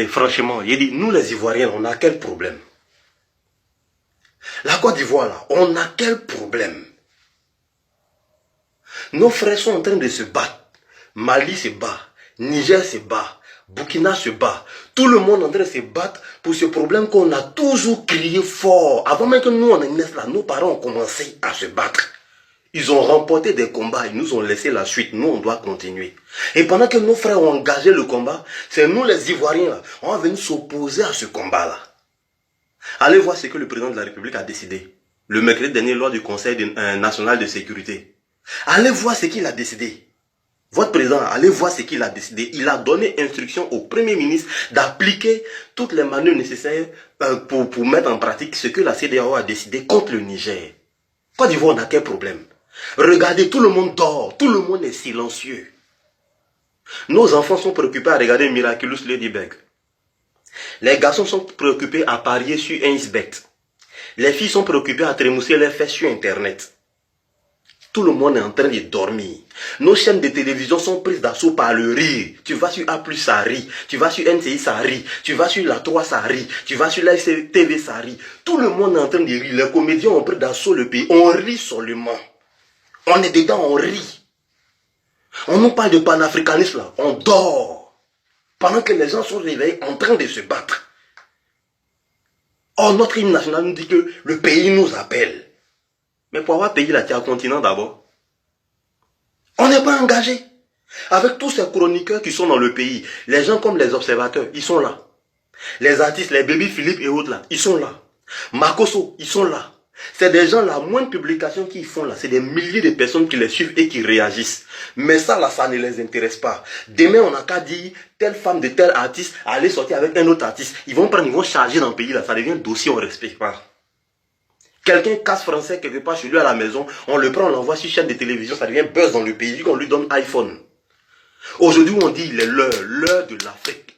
franchement, il dit, nous les Ivoiriens, on a quel problème? La Côte d'Ivoire, là, on a quel problème? Nos frères sont en train de se battre. Mali se bat, Niger se bat, Burkina se bat. Tout le monde est en train de se battre pour ce problème qu'on a toujours crié fort. Avant même que nous, on naisse là, nos parents ont commencé à se battre. Ils ont remporté des combats, ils nous ont laissé la suite. Nous, on doit continuer. Et pendant que nos frères ont engagé le combat, c'est nous les Ivoiriens, là, on va venir s'opposer à ce combat-là. Allez voir ce que le président de la République a décidé. Le mercredi dernier, lors du Conseil national de sécurité. Allez voir ce qu'il a décidé. Votre président, allez voir ce qu'il a décidé. Il a donné instruction au Premier ministre d'appliquer toutes les manœuvres nécessaires pour mettre en pratique ce que la CEDEAO a décidé contre le Niger. Côte d'Ivoire, on a quel problème? Regardez, tout le monde dort, tout le monde est silencieux. Nos enfants sont préoccupés à regarder Miraculous Ladybug. Les garçons sont préoccupés à parier sur un Xbet. Les filles sont préoccupées à trémousser leurs fesses sur Internet. Tout le monde est en train de dormir. Nos chaînes de télévision sont prises d'assaut par le rire. Tu vas sur A+, ça rit. Tu vas sur NCI, ça rit. Tu vas sur la 3, ça rit. Tu vas sur la TV, ça rit. Tout le monde est en train de rire. Les comédiens ont pris d'assaut le pays. On rit seulement. On est dedans, on rit. On nous parle de panafricanisme là. On dort. Pendant que les gens sont réveillés en train de se battre. Or, notre hymne national nous dit que le pays nous appelle. Mais pour avoir payé la terre continent d'abord, on n'est pas engagé. Avec tous ces chroniqueurs qui sont dans le pays, les gens comme les observateurs, ils sont là. Les artistes, les Baby Philippe et autres là, ils sont là. Makoso, ils sont là. C'est des gens, la moindre publication qu'ils font là, c'est des milliers de personnes qui les suivent et qui réagissent. Mais ça là, ça ne les intéresse pas. Demain, on n'a qu'à dire, telle femme de tel artiste, aller sortir avec un autre artiste. Ils vont prendre, ils vont charger dans le pays là, ça devient dossier, on ne respecte pas. Quelqu'un casse français quelque part chez lui à la maison, on le prend, on l'envoie sur chaîne de télévision, ça devient buzz dans le pays, on lui donne iPhone. Aujourd'hui, on dit, il est l'heure de l'Afrique.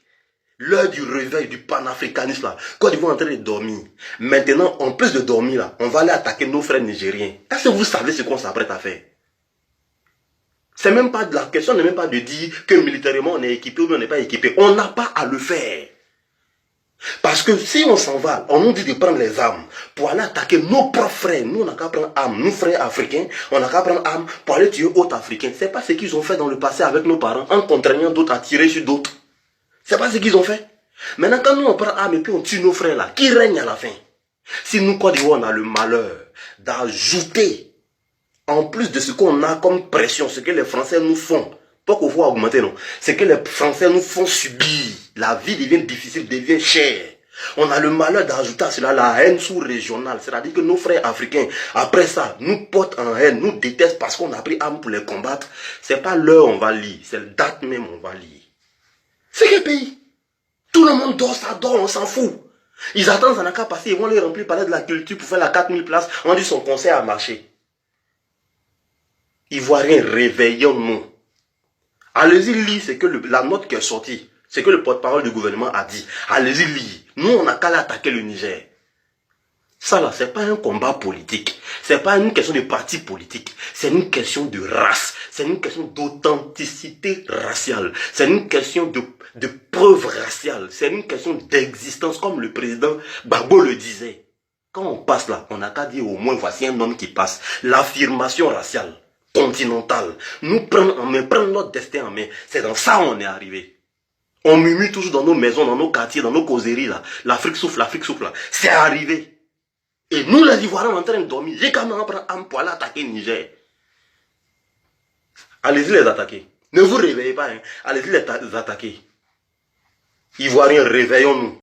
L'heure du réveil, du panafricanisme là. Quand ils vont en train de dormir. Maintenant, en plus de dormir là, on va aller attaquer nos frères nigériens. Est-ce que vous savez ce qu'on s'apprête à faire? C'est même pas de la question, n'est même pas de dire que militairement on est équipé ou on n'est pas équipé. On n'a pas à le faire. Parce que si on s'en va, on nous dit de prendre les armes pour aller attaquer nos propres frères. Nous, on n'a qu'à prendre armes. Nous, frères africains, on n'a qu'à prendre armes pour aller tuer autres africains. C'est pas ce qu'ils ont fait dans le passé avec nos parents en contraignant d'autres à tirer sur d'autres. C'est pas ce qu'ils ont fait. Maintenant, quand nous, on prend armes et puis on tue nos frères là, qui règne à la fin? Si nous, Côte d'Ivoire, on a le malheur d'ajouter, en plus de ce qu'on a comme pression, ce que les Français nous font, pas qu'on voit augmenter, non. C'est que les Français nous font subir. La vie devient difficile, devient chère. On a le malheur d'ajouter à cela la haine sous-régionale. C'est-à-dire que nos frères africains, après ça, nous portent en haine, nous détestent parce qu'on a pris arme pour les combattre. C'est pas l'heure on va lire, c'est le date même on va lire. C'est quel pays? Tout le monde dort, ça dort, on s'en fout. Ils attendent, ça n'a qu'à passer, ils vont les remplir par de la culture pour faire la 4000 places. On dit son concert a marché. Ivoiriens, réveillons-nous. Allez-y lire ce que la note qui est sortie, ce que le porte-parole du gouvernement a dit. Allez-y lire. Nous, on n'a qu'à attaquer le Niger. Ça là, c'est pas un combat politique. C'est pas une question de parti politique. C'est une question de race. C'est une question d'authenticité raciale. C'est une question de preuve raciale. C'est une question d'existence, comme le président Gbagbo le disait. Quand on passe là, on n'a qu'à dire au moins voici un homme qui passe. L'affirmation raciale, continentale. Nous prendre en main, prendre notre destin en main. C'est dans ça on est arrivé. On murmure toujours dans nos maisons, dans nos quartiers, dans nos causeries là. L'Afrique souffle là. C'est arrivé. Et nous les Ivoiriens en train de dormir. J'ai quand même pris un pour aller attaquer le Niger. Allez-y les attaquer. Ne vous réveillez pas. Hein. Allez-y les attaquer. Ivoiriens, réveillons-nous.